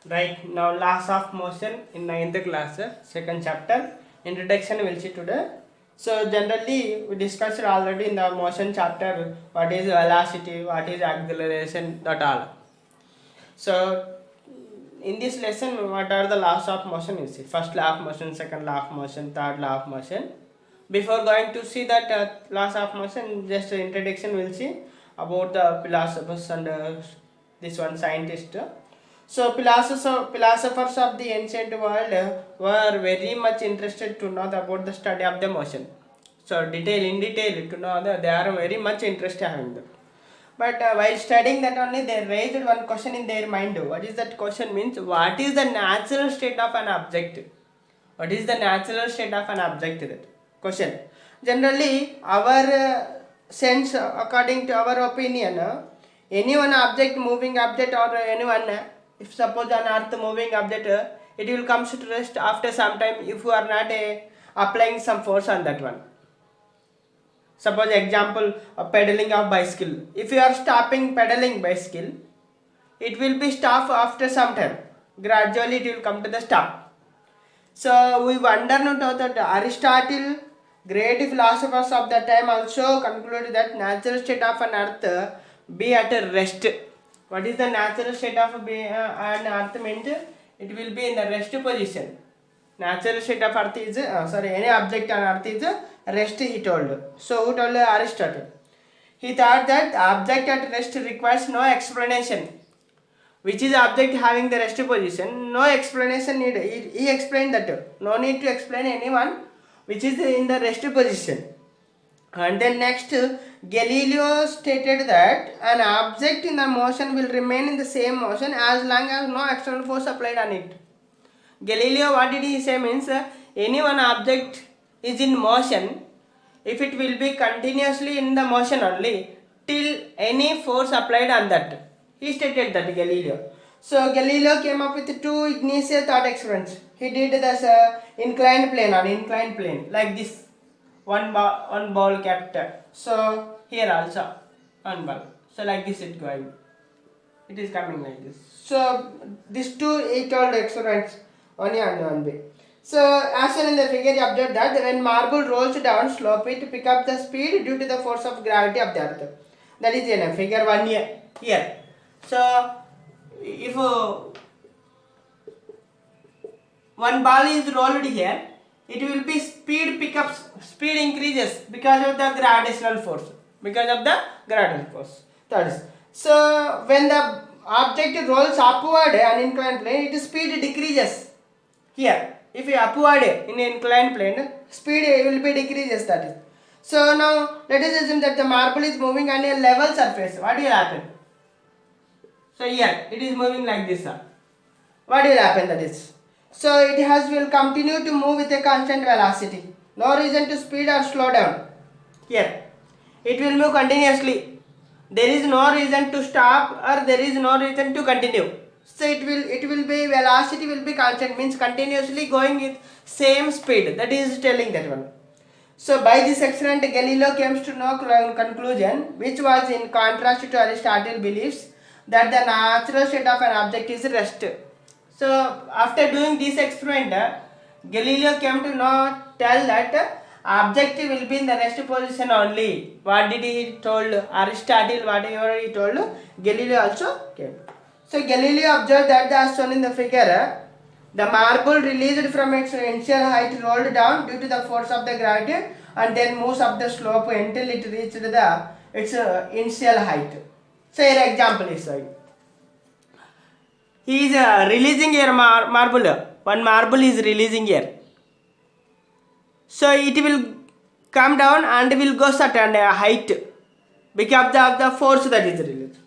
Right now, laws of motion in ninth class, second chapter, introduction we'll see today. So generally, we discussed already in the motion chapter what is velocity, what is acceleration, that all. So in this lesson, what are the laws of motion? You see, first law of motion, second law of motion, third law of motion. Before going to see that laws of motion, just introduction we'll see about the philosophers and this one scientist. So philosophers of the ancient world were very much interested to know about the study of the motion. So in detail to know that they are very much interested having that. But while studying that only, they raised one question in their mind. What is that question means? What is the natural state of an object? What is the natural state of an object? That question. Generally, our sense, according to our opinion, any one object, moving object, or anyone, if suppose an earth moving object, it will come to rest after some time if you are not applying some force on that one. Suppose example, pedaling of bicycle. If you are stopping pedaling bicycle, it will be stop after some time. Gradually it will come to the stop. So we wonder now that Aristotle, great philosophers of that time, also concluded that natural state of an earth be at a rest. What is the natural state of an earth means? It will be in the rest position. Natural state of earth is any object on earth is rest, he told. So who told? Aristotle. He thought that object at rest requires no explanation. Which is object having the rest position, no explanation needed. He explained that no need to explain anyone which is in the rest position. And then next, Galileo stated that an object in the motion will remain in the same motion as long as no external force applied on it. Galileo, what did he say means, any one object is in motion if it will be continuously in the motion only till any force applied on that. He stated that, Galileo. So Galileo came up with two initial thought experiments. He did this inclined plane like this. One ball kept. So here also one ball. So like this it going. It is coming like this. So these two he told experiments on one way. So as shown in the figure, you observe that when marble rolls down slope, it pick up the speed due to the force of gravity of the earth. That is in figure 1 here. So if one ball is rolled here, it will be speed increases because of the gravitational force. That is. So when the object rolls upward on inclined plane, its speed decreases. Here, if you upward in inclined plane, speed will be decreases, that is. So now let us assume that the marble is moving on a level surface. What will happen? So here it is moving like this. What will happen, that is? So it will continue to move with a constant velocity. No reason to speed or slow down. Here it will move continuously. There is no reason to stop or there is no reason to continue. So it will be velocity will be constant, means continuously going with same speed. That is telling that one. So by this experiment, Galileo came to no conclusion, which was in contrast to Aristotle's beliefs that the natural state of an object is rest. So after doing this experiment, Galileo came to know tell that object will be in the rest position only. What did he told? Aristotle, whatever he told, Galileo also came. So Galileo observed that as shown in the figure, the marble released from its initial height rolled down due to the force of the gravity and then moves up the slope until it reached its initial height. So here example is showing. He is releasing here marble. One marble is releasing here. So it will come down and will go certain height because of the force that is released.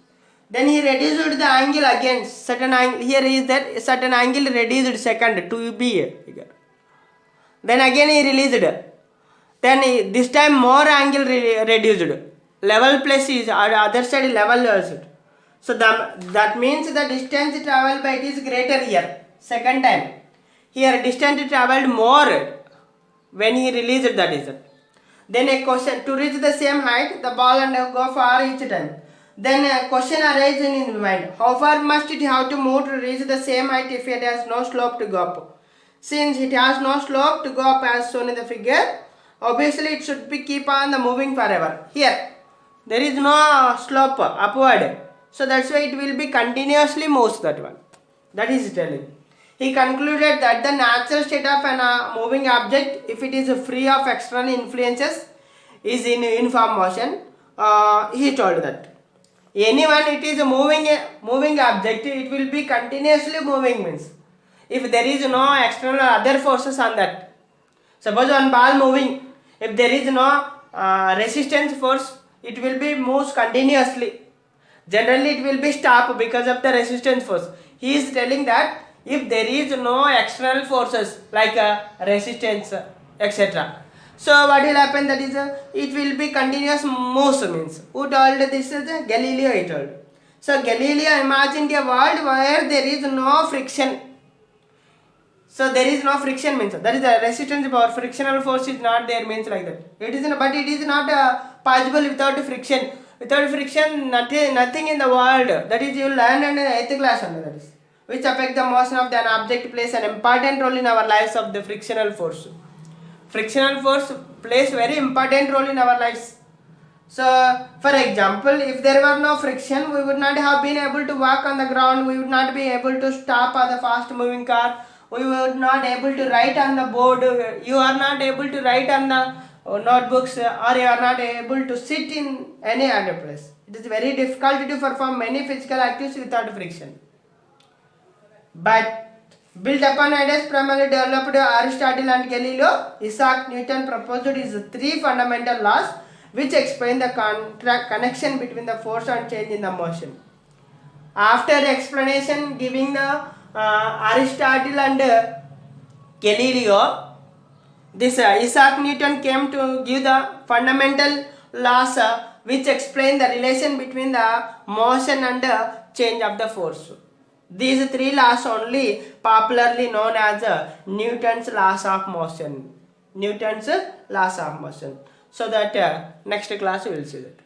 Then he reduced the angle again. Certain angle here is that certain angle reduced second to be here. Then again he released. Then this time more angle reduced. Level plus is other side level also. So that means the distance traveled by it is greater here. Second time. Here distance traveled more when he released, that is. Then a question, to reach the same height, the ball and go far each time. then a question arises in his mind. How far must it have to move to reach the same height if it has no slope to go up? Since it has no slope to go up as shown in the figure, obviously it should be keep on the moving forever. Here, there is no slope upward. So that's why it will be continuously moves that one. That is telling. He concluded that the natural state of an moving object, if it is free of external influences, is in uniform motion. He told that. Anyone it is a moving object, it will be continuously moving means. If there is no external other forces on that. Suppose one ball moving, if there is no resistance force, it will be moves continuously. Generally it will be stopped because of the resistance force. He is telling that if there is no external forces like resistance etc. So what will happen, that is it will be continuous moves means. Who told this? Galileo he told. So Galileo imagined a world where there is no friction. So there is no friction means that is the resistance power, frictional force is not there means like that. It is but it is not possible without friction. Without friction, nothing in the world. That is you learn in the 8th class only, that is. Which affect the motion of an object plays an important role in our lives of the frictional force. Frictional force plays very important role in our lives. So, for example, if there were no friction, we would not have been able to walk on the ground. We would not be able to stop on the fast moving car. We were not able to write on the board. You are not able to write on the notebooks, or you are not able to sit in any other place. It is very difficult to perform many physical activities without friction. But built upon ideas primarily developed by Aristotle and Galileo, Isaac Newton proposed his 3 fundamental laws which explain the connection between the force and change in the motion. After the explanation giving the Aristotle and Galileo, this Isaac Newton came to give the fundamental laws which explain the relation between the motion and change of the force. These 3 laws only popularly known as Newton's laws of motion. Newton's laws of motion. So that next class we will see that.